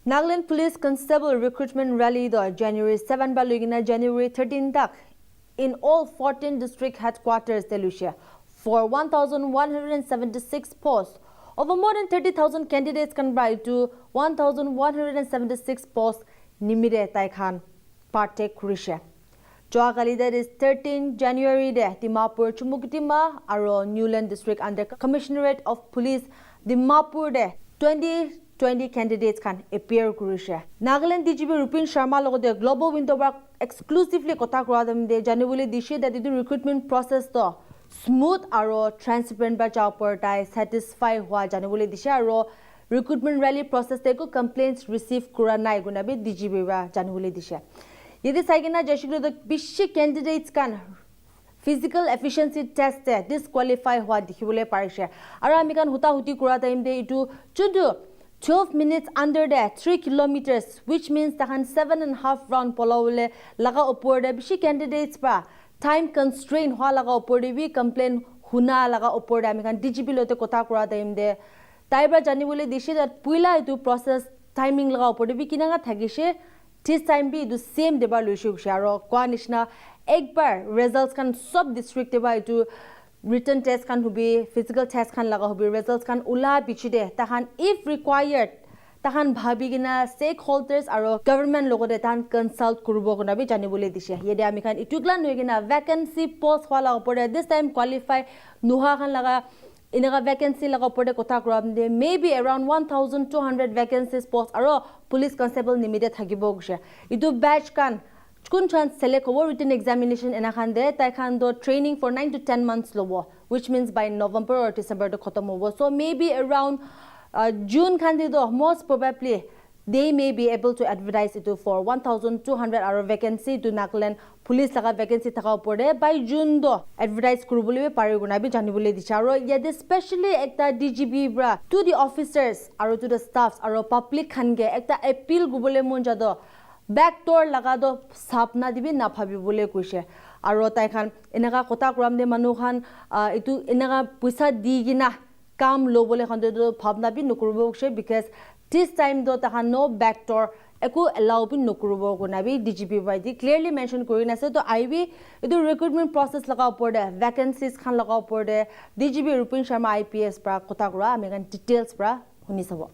Nagaland Police Constable Recruitment Rally January 7 by January 13 in all 14 district headquarters Delucia for 1,176 posts. Over more than 30,000 candidates can buy to 1,176 posts Nimire Taikhan Partek Kurisha. Joagali that is 13 January de Dimapur Chumukitima Aro Newland District under Commissionerate of Police Dimapur de 20 candidates can appear Kurisha. Nagaland DGP Rupin Sharma logo the global window work exclusively kota kura them de January dishe that the recruitment process to smooth aro transparent ba chapor tai satisfy hua January dishe aro recruitment rally process te ko complaints receive kura nai guna be DGP ba January dishe. Yedi saigina jashiglo the bishi candidates can physical efficiency test disqualify hua dikhibole parishe. Aro amikan huta huti kura time de itu chudu 12 minutes under there, 3 kilometers, which means tahan 7.5 round polawle laga upor de bishi candidates pa time constraint hwa laga upor de we complain huna laga upor de amikan DGP lote kota kura time de taibra jani bole dishe that puila itu process timing laga upor de we kinanga thagishe this time be the same deba loishu sharo kwa nishna ekbar results kan sub district deba itu written test can be physical test can laga hobi results can ula bichide tahan if required tahan bhabigina stakeholders aro government logote tahan consult kurubo kona bi janibole dishe yede ami kan itugla noigina vacancy post wala opore this time qualify nuha kan laga inaga vacancy laga opore kota kuram de maybe around 1,200 vacancies post aro police constable nimide thagibo gushe itu batch kan Kun chance select over written examination in a hand there, taekwondo training for 9 to 10 months lower, which means by November or December to khotam over. So maybe around June candido, most probably they may be able to advertise it for 1,200 hour vacancy to Nagaland police laga vacancy thaka upore by June do advertise kurubule pariguna bi janibule dicharo yet especially ekta DGB bra to the officers aro to the staffs aro public khange ekta appeal gubule monjado backdoor lagado sapna dibi na phabi bole kuise aro tai khan enaga kota kram de manu khan itu enaga puisa digina kam lo bole khan de bhavna bi nukurbo kse because this time do ta no backdoor eku allow bi nukurbo gona bi DGP by the clearly mention korina se to IB itu recruitment process laga upor de vacancies khan laga upor de DGP Rupin Sharma IPS pra kota kura amegan details pra huni sabo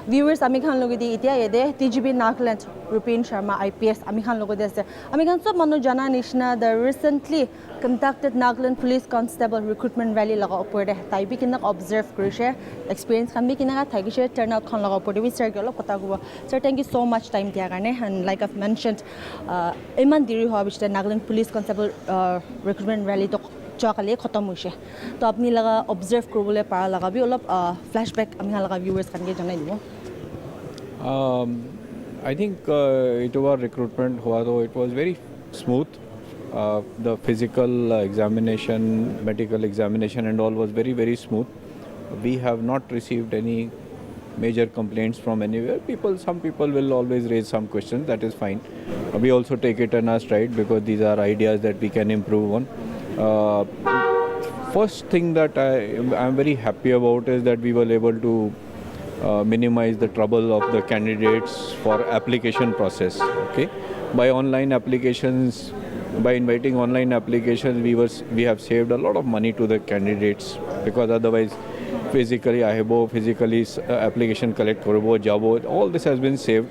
Viewers, amikhan logo di itia yede TGP Nagaland Rupin Sharma IPS amikhan logo de ase amikhan sob manu jana nishna the recently conducted Nagaland Police Constable Recruitment Rally laga upor de tai bi kinak observe kurise experience khan bi kinaka thagishe turnout khan laga upor de sir gelo kota gubo sir thank you so much time dia karne and like I've mentioned iman diri howa bichte Nagaland Police Constable Recruitment Rally to chakale khatam hoise to apni laga observe koribole para laga bi olop flashback ami laga viewers kan ge janai dibo I think it was recruitment hua though it was very smooth the physical examination medical examination and all was very smooth we have not received any major complaints from anywhere some people will always raise some questions that is fine we also take it in our stride because these are ideas that we can improve on first thing that I am very happy about is that we were able to minimize the trouble of the candidates for application process. Okay, by online applications, by inviting online applications, we have saved a lot of money to the candidates because otherwise, physically application collect korbo jabo all this has been saved.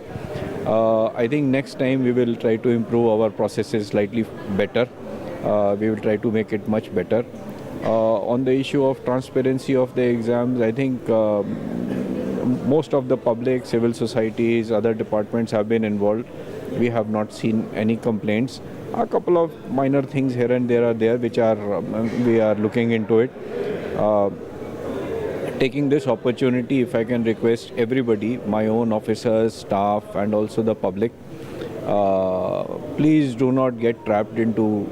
I think next time we will try to improve our processes slightly better. We will try to make it much better. On the issue of transparency of the exams, I think most of the public, civil societies, other departments have been involved. We have not seen any complaints. A couple of minor things here and there are there which we are looking into it. Taking this opportunity, if I can request everybody, my own officers, staff and also the public, please do not get trapped into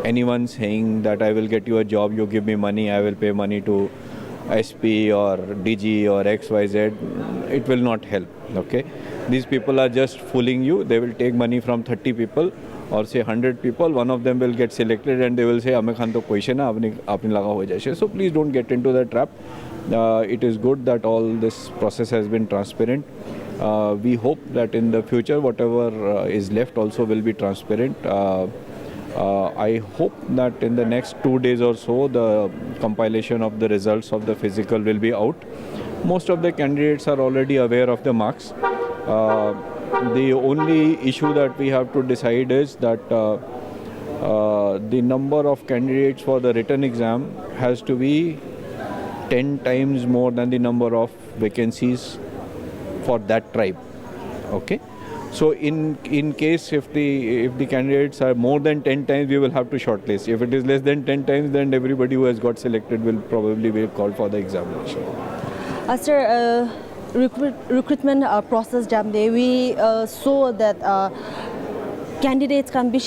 anyone saying that I will get you a job, you give me money, I will pay money to SP or DG or XYZ. It will not help. Okay, these people are just fooling you. They will take money from 30 people or say 100 people. One of them will get selected and they will say Ame Khan to question hai, apne laga ho jaise. So please don't get into the trap. It is good that all this process has been transparent. We hope that in the future, whatever is left also will be transparent. I hope that in the next 2 days or so, the compilation of the results of the physical will be out. Most of the candidates are already aware of the marks. The only issue that we have to decide is that the number of candidates for the written exam has to be 10 times more than the number of vacancies for that tribe. Okay. So in case if the candidates are more than 10 times, we will have to shortlist. If it is less than 10 times, then everybody who has got selected will probably be called for the examination. Sir, recruitment process jam day, we saw that candidates can be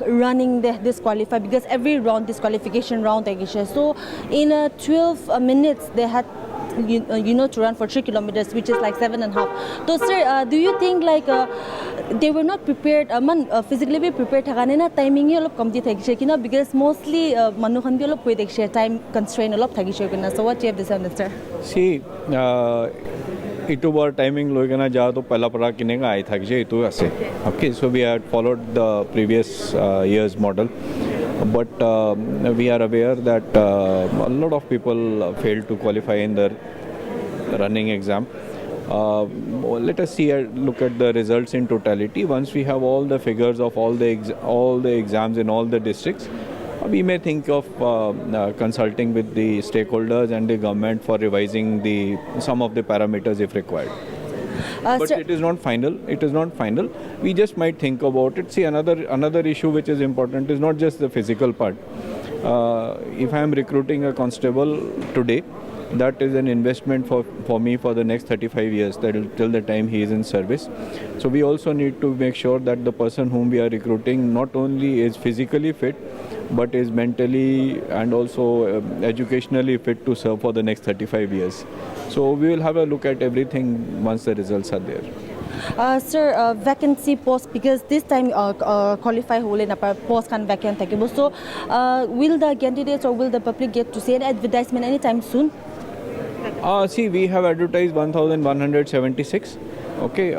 running the disqualify because every round disqualification round. So in 12 minutes they had to run for 3 kilometers, which is like 7.5. So sir, do you think like they were not prepared, physically be prepared timing because mostly time constraint so what you have to say, sir? See, itubar timing loigana ja to pehla para kinega ai thakje itu ase. Okay, so we had followed the previous year's model, but we are aware that a lot of people failed to qualify in the running exam. Let us look at the results in totality. Once we have all the figures of all the exams in all the districts, we may think of consulting with the stakeholders and the government for revising some of the parameters if required. But it is not final. It is not final. We just might think about it. See, another issue which is important is not just the physical part. If I am recruiting a constable today, that is an investment for me for the next 35 years, till the time he is in service. So we also need to make sure that the person whom we are recruiting not only is physically fit, but is mentally and also educationally fit to serve for the next 35 years. So we will have a look at everything once the results are there. Sir, vacancy post, because this time qualify whole in a post can vacant. So will the candidates or will the public get to see an advertisement anytime soon? See, we have advertised 1,176. Okay,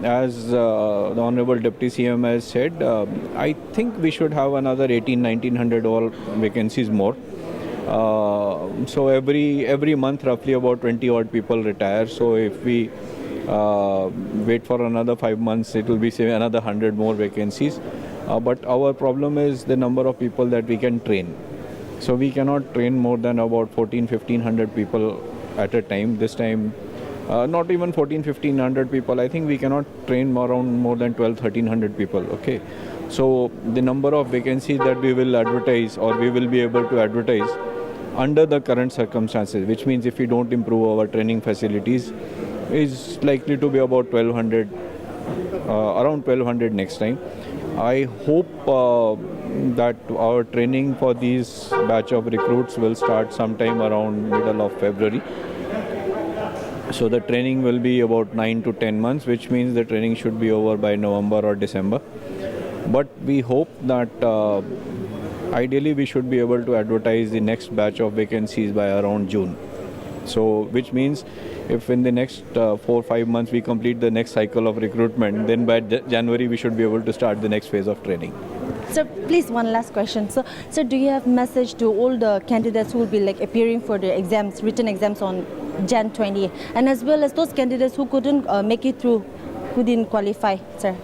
as the Honorable Deputy CM has said, I think we should have another 1,900 all vacancies more. So every month roughly about 20 odd people retire. So if we wait for another 5 months, it will be say another 100 more vacancies. But our problem is the number of people that we can train. So we cannot train more than about 1,500 people at a time. This time, not even 1,500 people. I think we cannot train around more than 1,200-1,300 people. Okay, so the number of vacancies that we will advertise or we will be able to advertise under the current circumstances, which means if we don't improve our training facilities, is likely to be about 1,200, around 1,200 next time. I hope that our training for these batch of recruits will start sometime around middle of February. So the training will be about 9 to 10 months, which means the training should be over by November or December. But we hope that ideally we should be able to advertise the next batch of vacancies by around June. So which means if in the next 4 or 5 months we complete the next cycle of recruitment, then by January we should be able to start the next phase of training. Sir, please, one last question. So, sir, do you have message to all the candidates who will be like appearing for the exams, written exams on Jan 20, and as well as those candidates who couldn't make it through, who didn't qualify, sir?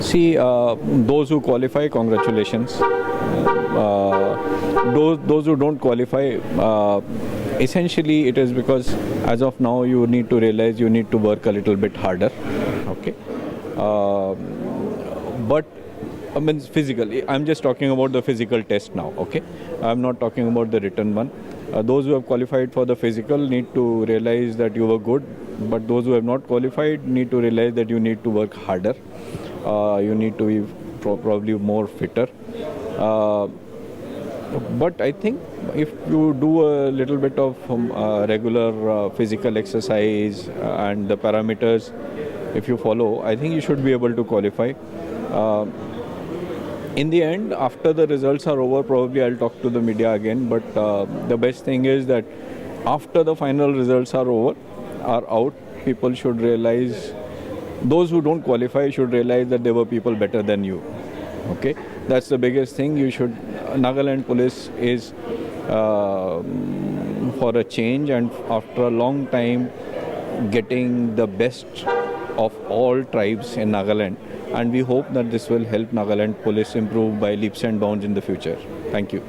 See, those who qualify, congratulations. Those who don't qualify, essentially it is because as of now you need to realize you need to work a little bit harder. Okay, but I mean physically, I'm just talking about the physical test now. Okay, I'm not talking about the written one. Those who have qualified for the physical need to realize that you were good, but those who have not qualified need to realize that you need to work harder. You need to be probably more fitter. But I think if you do a little bit of regular physical exercise and the parameters, if you follow, I think you should be able to qualify. In the end, after the results are over, probably I'll talk to the media again. But the best thing is that after the final results are out, people should realize, those who don't qualify should realize that there were people better than you. Okay, that's the biggest thing. You should. Nagaland Police is for a change, and after a long time, getting the best of all tribes in Nagaland. And we hope that this will help Nagaland Police improve by leaps and bounds in the future. Thank you.